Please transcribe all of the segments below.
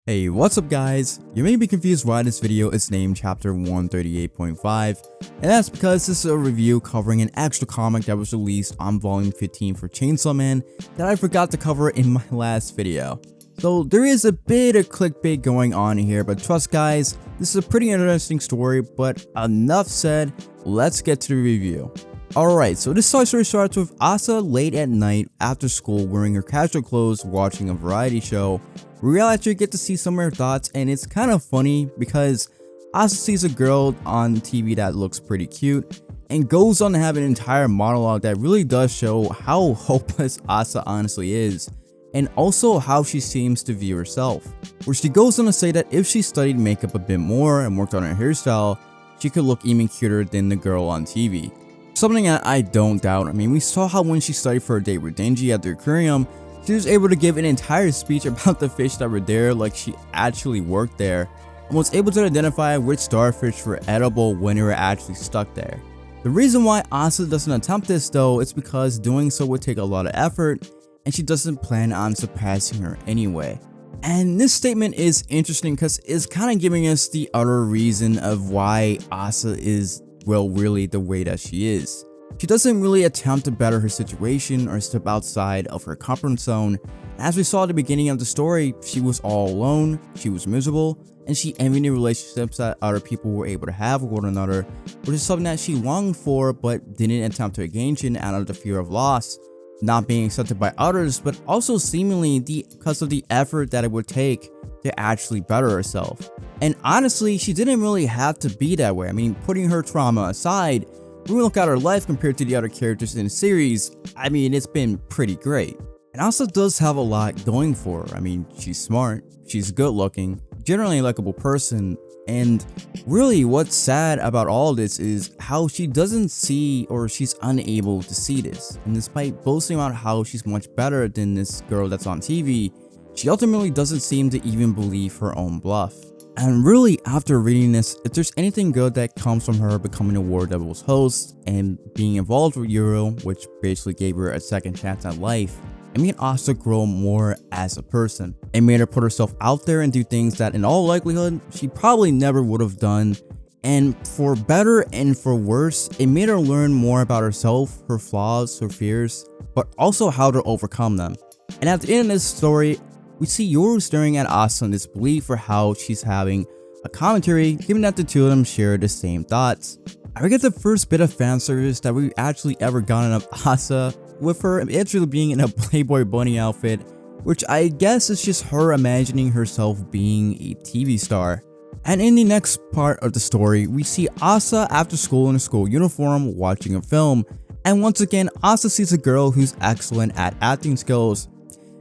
Hey, what's up guys? You may be confused why this video is named chapter 138.5, and that's because this is a review covering an extra comic that was released on volume 15 for Chainsaw Man that I forgot to cover in my last video. So there is a bit of clickbait going on here, but trust guys, this is a pretty interesting story, but enough said, let's get to the review. Alright, so this story starts with Asa late at night after school wearing her casual clothes watching a variety show. We actually get to see some of her thoughts, and it's kind of funny because Asa sees a girl on TV that looks pretty cute and goes on to have an entire monologue that really does show how hopeless Asa honestly is, and also how she seems to view herself, where she goes on to say that if she studied makeup a bit more and worked on her hairstyle, she could look even cuter than the girl on TV. Something that I don't doubt. I mean, we saw how when she studied for a date with Denji at the aquarium, she was able to give an entire speech about the fish that were there like she actually worked there, and was able to identify which starfish were edible when they were actually stuck there. The reason why Asa doesn't attempt this though is because doing so would take a lot of effort, and she doesn't plan on surpassing her anyway. And this statement is interesting because it's kind of giving us the other reason of why Asa is, well, really the way that she is. She doesn't really attempt to better her situation or step outside of her comfort zone. As we saw at the beginning of the story, she was all alone, she was miserable, and she envied the relationships that other people were able to have with one another, which is something that she longed for but didn't attempt to engage in out of the fear of loss, not being accepted by others, but also seemingly because of the effort that it would take to actually better herself. And honestly, she didn't really have to be that way. I mean, putting her trauma aside, when we look at her life compared to the other characters in the series, I mean, it's been pretty great. And Asa does have a lot going for her. I mean, she's smart, she's good looking, generally a likable person, and really what's sad about all of this is how she doesn't see, or she's unable to see this. And despite boasting about how she's much better than this girl that's on TV, she ultimately doesn't seem to even believe her own bluff. And really, after reading this, if there's anything good that comes from her becoming a War Devils host and being involved with Yuru, which basically gave her a second chance at life, it made Asa grow more as a person. It made her put herself out there and do things that in all likelihood, she probably never would have done. And for better and for worse, it made her learn more about herself, her flaws, her fears, but also how to overcome them. And at the end of this story, we see Yoru staring at Asa in disbelief for how she's having a commentary, given that the two of them share the same thoughts. And we get the first bit of fan service that we've actually ever gotten of Asa, with her actually being in a Playboy bunny outfit, which I guess is just her imagining herself being a TV star. And in the next part of the story, we see Asa after school in a school uniform watching a film, and once again Asa sees a girl who's excellent at acting skills.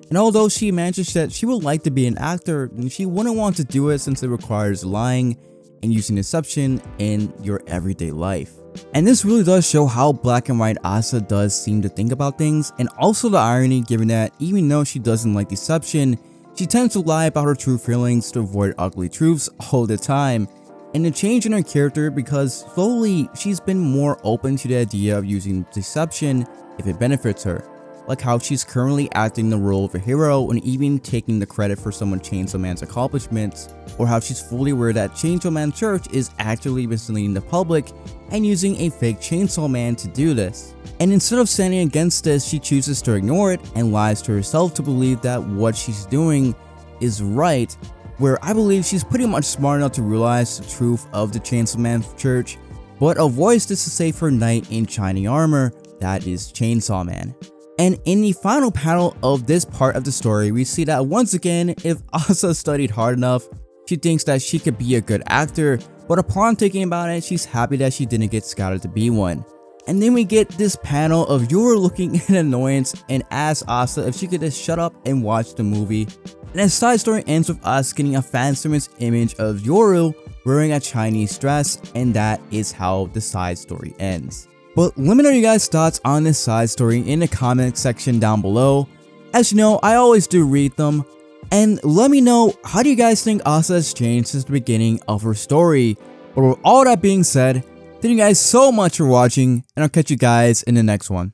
And although she mentions that she would like to be an actor, she wouldn't want to do it since it requires lying and using deception in your everyday life. And this really does show how black and white Asa does seem to think about things, and also the irony given that even though she doesn't like deception, she tends to lie about her true feelings to avoid ugly truths all the time. And the change in her character because slowly she's been more open to the idea of using deception if it benefits her. Like how she's currently acting the role of a hero and even taking the credit for some of Chainsaw Man's accomplishments, or how she's fully aware that Chainsaw Man Church is actually misleading the public and using a fake Chainsaw Man to do this. And instead of standing against this, she chooses to ignore it and lies to herself to believe that what she's doing is right, where I believe she's pretty much smart enough to realize the truth of the Chainsaw Man Church, but avoids this to save her knight in shiny armor, that is Chainsaw Man. And in the final panel of this part of the story, we see that once again, if Asa studied hard enough, she thinks that she could be a good actor, but upon thinking about it, she's happy that she didn't get scouted to be one. And then we get this panel of Yoru looking in annoyance and asks Asa if she could just shut up and watch the movie. And the side story ends with us getting a fan service image of Yoru wearing a Chinese dress, and that is how the side story ends. But let me know your guys' thoughts on this side story in the comment section down below. As you know, I always do read them. And let me know, how do you guys think Asa has changed since the beginning of her story? But with all that being said, thank you guys so much for watching, and I'll catch you guys in the next one.